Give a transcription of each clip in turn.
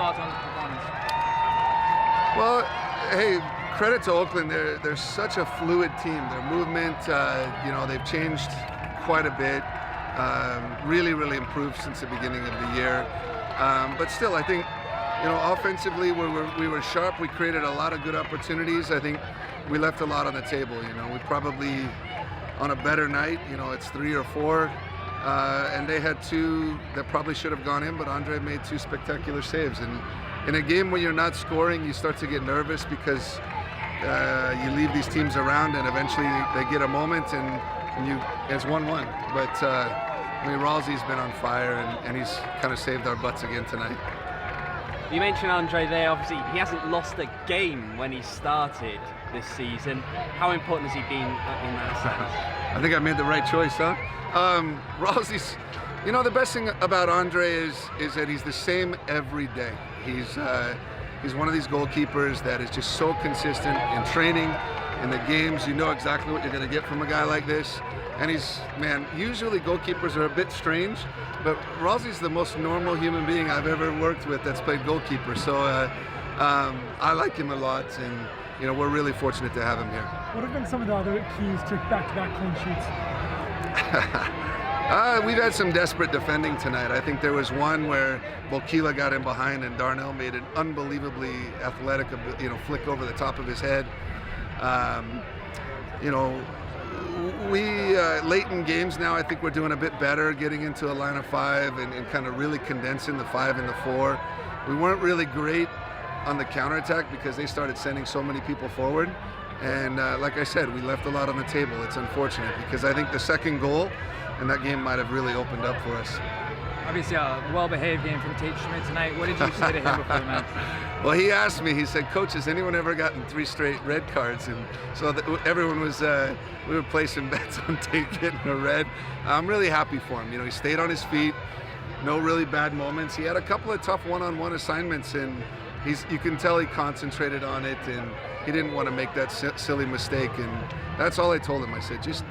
thoughts on the performance? Well, hey, credit to Oakland. They're such a fluid team. Their movement, they've changed quite a bit. Really improved since the beginning of the year. But still, I think, offensively we were sharp. We created a lot of good opportunities. I think we left a lot on the table. We probably, on a better night, it's 3 or 4. And they had 2 that probably should have gone in, but Andre made 2 spectacular saves. And in a game when you're not scoring, you start to get nervous because you leave these teams around and eventually they get a moment and it's 1-1. But Ralsei's been on fire and he's kind of saved our butts again tonight. You mentioned Andre there. Obviously, he hasn't lost a game when he started this season. How important has he been in that sense? I think I made the right choice, huh? Ralsei's, the best thing about Andre is that he's the same every day. He's one of these goalkeepers that is just so consistent in training, in the games. You know exactly what you're going to get from a guy like this. And usually goalkeepers are a bit strange, but Ralsei's the most normal human being I've ever worked with that's played goalkeeper. So I like him a lot, and we're really fortunate to have him here. What have been some of the other keys to back-to-back clean sheets? We've had some desperate defending tonight. I think there was one where Bokila got in behind and Darnell made an unbelievably athletic, flick over the top of his head. Late in games now, I think we're doing a bit better, getting into a line of 5 and kind of really condensing the 5 and the 4. We weren't really great on the counterattack because they started sending so many people forward. And like I said, we left a lot on the table. It's unfortunate because I think the second goal in that game might have really opened up for us. Obviously, a well-behaved game from Tate Schmidt tonight. What did you say to him before the match? Well, he asked me, he said, "Coach, has anyone ever gotten 3 straight red cards?" And so everyone was, we were placing bets on Tate getting a red. I'm really happy for him. He stayed on his feet, no really bad moments. He had a couple of tough one-on-one assignments, and you can tell he concentrated on it, and he didn't want to make that silly mistake. And that's all I told him. I said, just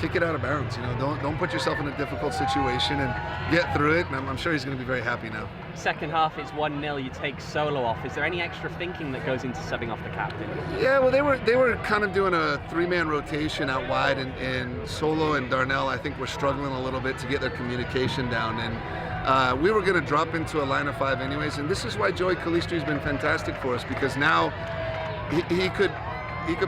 kick it out of bounds. Don't put yourself in a difficult situation and get through it. And I'm sure he's going to be very happy now. Second half, it's 1-0. You take Solo off. Is there any extra thinking that goes into subbing off the captain? Yeah, well, they were kind of doing a 3-man rotation out wide, and Solo and Darnell, I think, were struggling a little bit to get their communication down. And we were going to drop into a line of 5 anyways. And this is why Joey Calistri's been fantastic for us, because now he could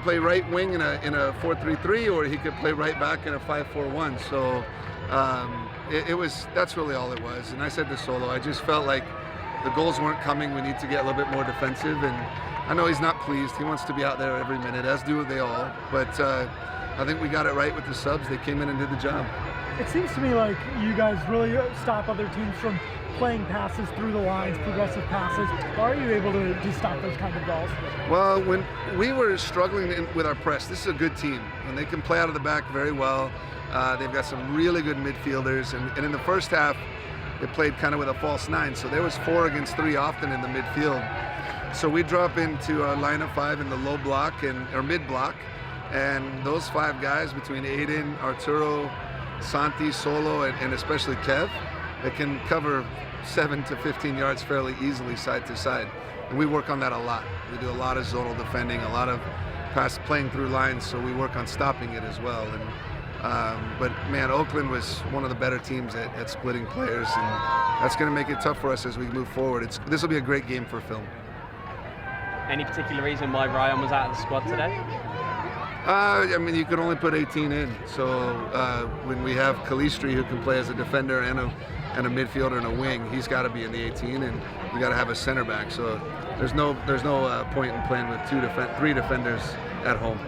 play right wing in a 4-3-3, or he could play right back in a 5-4-1. So that's really all it was. And I said to Solo, I just felt like the goals weren't coming. We need to get a little bit more defensive. And I know he's not pleased. He wants to be out there every minute, as do they all. But I think we got it right with the subs. They came in and did the job. It seems to me like you guys really stop other teams from playing passes through the lines, progressive passes. Are you able to stop those kind of balls? Well, when we were struggling with our press, this is a good team, and they can play out of the back very well. They've got some really good midfielders, and in the first half, they played kind of with a false 9, so there was 4 against 3 often in the midfield. So we drop into a line of 5 in the low block or mid block, and those 5 guys between Aiden, Arturo, Santi, Solo, and especially Kev, that can cover 7 to 15 yards fairly easily side to side. And we work on that a lot. We do a lot of zonal defending, a lot of playing through lines, so we work on stopping it as well. But man, Oakland was one of the better teams at splitting players, and that's going to make it tough for us as we move forward. This will be a great game for film. Any particular reason why Ryan was out of the squad today? You could only put 18 in. So when we have Calistri, who can play as a defender and a midfielder and a wing, he's got to be in the 18, and we got to have a center back. So there's no point in playing with 3 defenders at home.